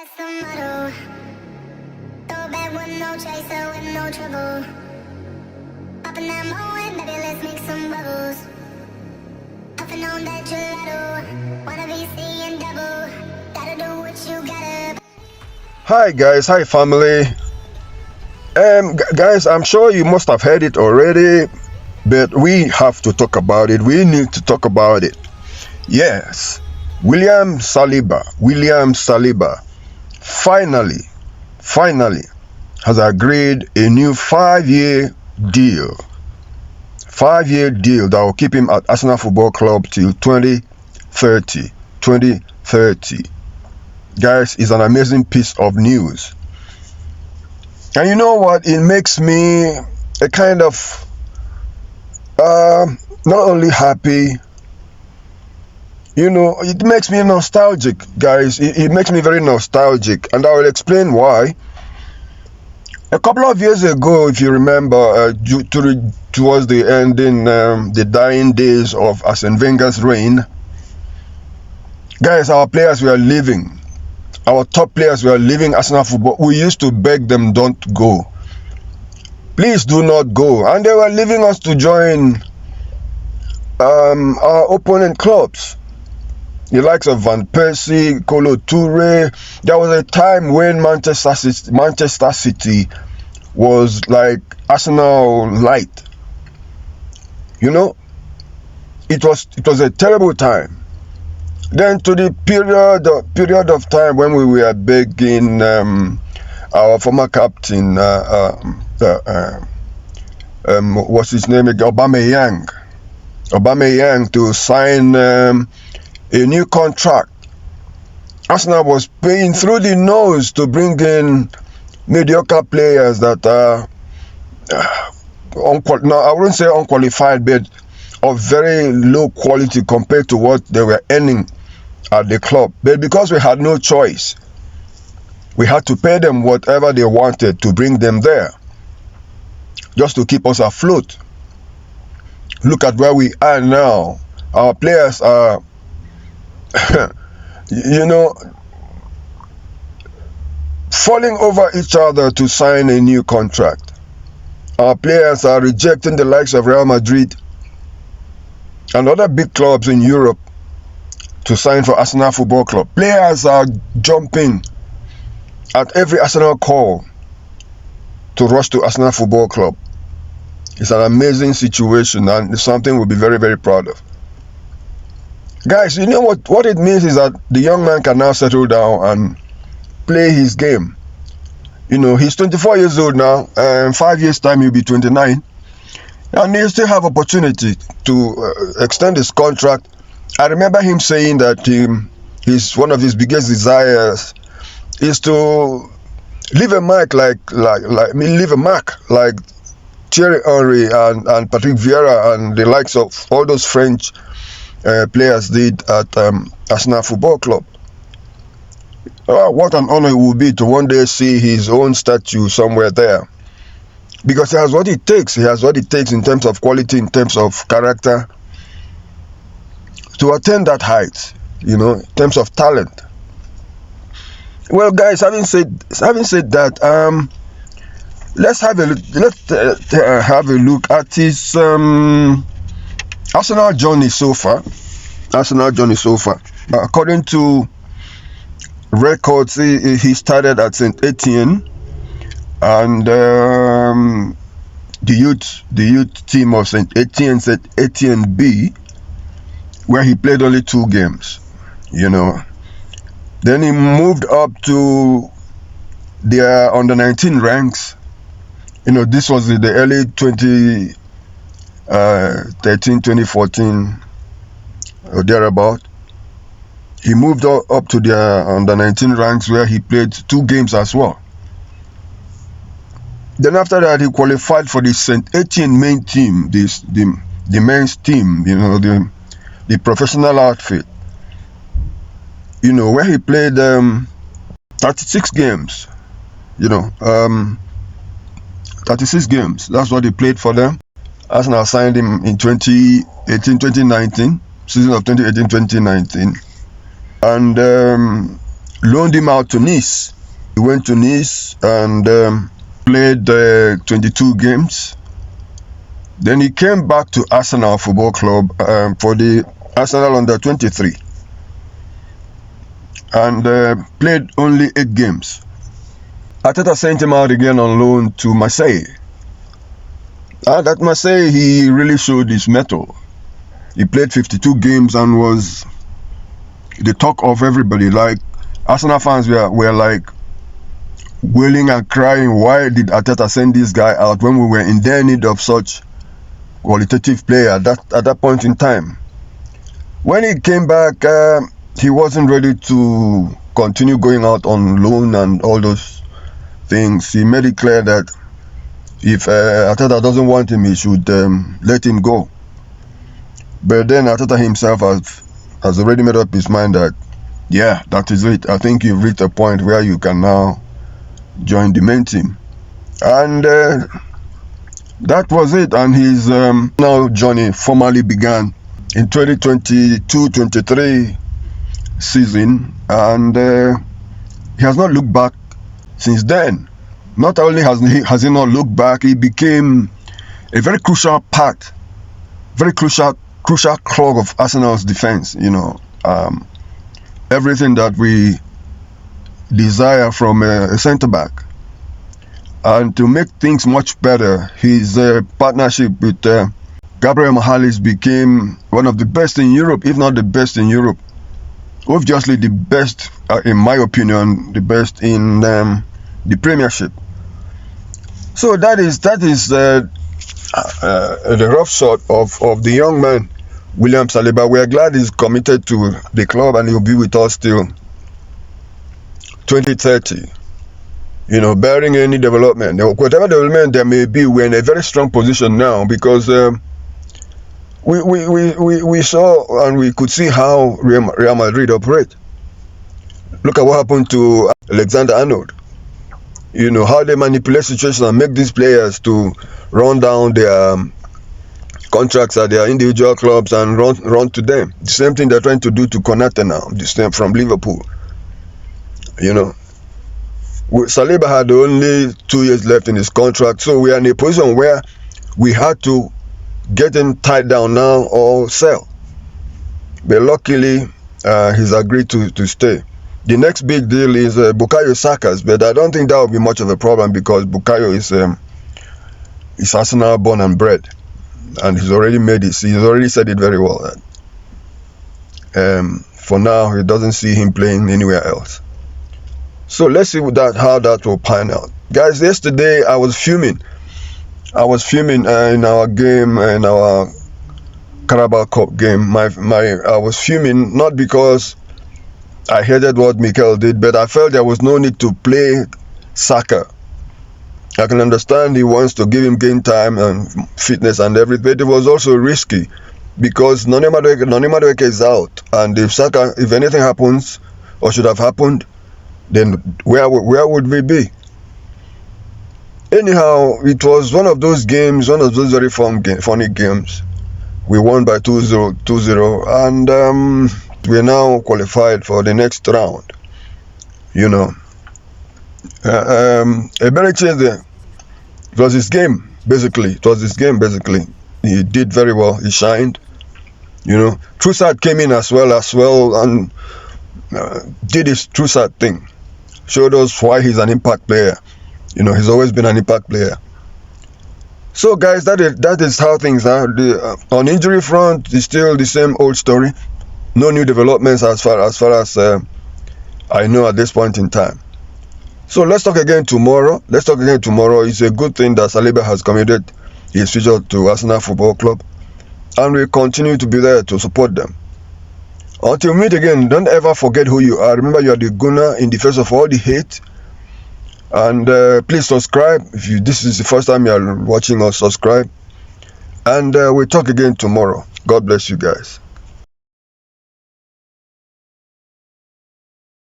That's the motto. Throw back with no chaser, with no trouble. Popping that moe, baby, let's make some bubbles. Puffing on that gelato. Wanna be seeing double. Gotta do what you gotta. Hi guys, hi family. Guys, I'm sure you must have heard it already, but we have to talk about it. We need to talk about it. Yes, William Saliba finally has agreed a new 5-year deal. 5-year deal that will keep him at Arsenal Football Club till 2030. Guys, it's an amazing piece of news. And you know what? It makes me a kind of not only happy, it makes me nostalgic, guys. It makes me very nostalgic, and I will explain why. A couple of years ago, if you remember, towards the ending, the dying days of Arsene Wenger's reign, guys, our players were leaving. Our top players were leaving Arsenal football. We used to beg them, don't go. Please do not go. And they were leaving us to join our opponent clubs. The likes of Van Persie, Kolo Toure. There was a time when Manchester City was like Arsenal light. It was a terrible time. Then to the period of time when we were begging our former captain, what's his name again? Aubameyang to sign a new contract. Arsenal was paying through the nose to bring in mediocre players that are I wouldn't say unqualified, but of very low quality compared to what they were earning at the club. But because we had no choice, we had to pay them whatever they wanted to bring them there, just to keep us afloat. Look at where we are now. Our players are falling over each other to sign a new contract. Our players are rejecting the likes of Real Madrid and other big clubs in Europe to sign for Arsenal Football Club. Players are jumping at every Arsenal call to rush to Arsenal Football Club. It's an amazing situation, and it's something we'll be very, very proud of. Guys, you know what it means is that the young man can now settle down and play his game. He's 24 years old now, and 5 years' time he'll be 29. And he'll still have opportunity to extend his contract. I remember him saying that one of his biggest desires is to leave a mark like Thierry Henry and Patrick Vieira and the likes of all those French players did at Arsenal Football Club. What an honor it would be to one day see his own statue somewhere there. Because he has what it takes. He has what it takes in terms of quality, in terms of character, to attain that height, in terms of talent. Well, guys, having said that, let's have a look at his Arsenal journey so far. According to records, he started at St. Etienne, and the youth team of St. Etienne B, where he played only 2 games. Then he moved up to their under 19 ranks. This was in the early 2013, 2014 or thereabout. He moved up to their under 19 ranks, where he played 2 games as well. Then after that, he qualified for the St. Etienne main team, the men's team, the professional outfit, where he played 36 games. 36 games. That's what he played for them. Arsenal signed him in 2018-2019, season of 2018-2019. And loaned him out to Nice. He went to Nice and played 22 games. Then he came back to Arsenal Football Club for the Arsenal under 23 and played only 8 games. Arteta sent him out again on loan to Marseille. And at Marseille, he really showed his mettle. He played 52 games and was the talk of everybody. Like, Arsenal fans were like wailing and crying, why did Arteta send this guy out when we were in their need of such qualitative player at that point in time? When he came back, he wasn't ready to continue going out on loan and all those things. He made it clear that if Arteta doesn't want him, he should let him go. But then Arteta himself has already made up his mind that, yeah, that is it. I think you've reached a point where you can now join the main team. And that was it. And his now journey formally began in 2022-23 season. And he has not looked back since then. Not only has he not looked back, he became a very crucial part, very crucial clog of Arsenal's defense. You know, everything that we desire from a centre back. And to make things much better, his partnership with Gabriel Magalhaes became one of the best in Europe, if not the best in Europe. Obviously, the best, in my opinion, the best in the Premiership. So that is the rough shot of the young man, William Saliba. We are glad he's committed to the club and he'll be with us till 2030. You know, bearing any development, whatever development there may be, we're in a very strong position now because we saw and we could see how Real Madrid operate. Look at what happened to Alexander-Arnold. You know, how they manipulate situations and make these players to run down their contracts at their individual clubs and run to them. The same thing they're trying to do to Konate now, the same from Liverpool. You know, Saliba had only 2 years left in his contract, so we are in a position where we had to get him tied down now or sell. But luckily, he's agreed to stay. The next big deal is Bukayo Saka's, but I don't think that will be much of a problem because Bukayo is Arsenal born and bred, and he's already said it very well. That for now, he doesn't see him playing anywhere else. So let's see how that will pan out, guys. Yesterday I was fuming. In our game, in our Carabao Cup game. I was fuming not because I hated what Mikel did, but I felt there was no need to play Saka. I can understand he wants to give him game time and fitness and everything, but it was also risky because Noni Madueke is out, and if anything happens or should have happened, then where would we be? Anyhow, it was one of those games, one of those very funny games. We won by 2-0, and we are now qualified for the next round. You know, Eberiche there. It was his game basically. He did very well. He shined. You know, Trossard came in as well, and did his Trossard thing. Showed us why he's an impact player. You know, he's always been an impact player. So, guys, that is how things are. On injury front, it's still the same old story. No new developments as far as I know at this point in time. So let's talk again tomorrow. It's a good thing that Saliba has committed his future to Arsenal Football Club, and we continue to be there to support them. Until we meet again, don't ever forget who you are. Remember, you are the gunner in the face of all the hate. And please subscribe. If this is the first time you are watching us, subscribe. And we'll talk again tomorrow. God bless you guys.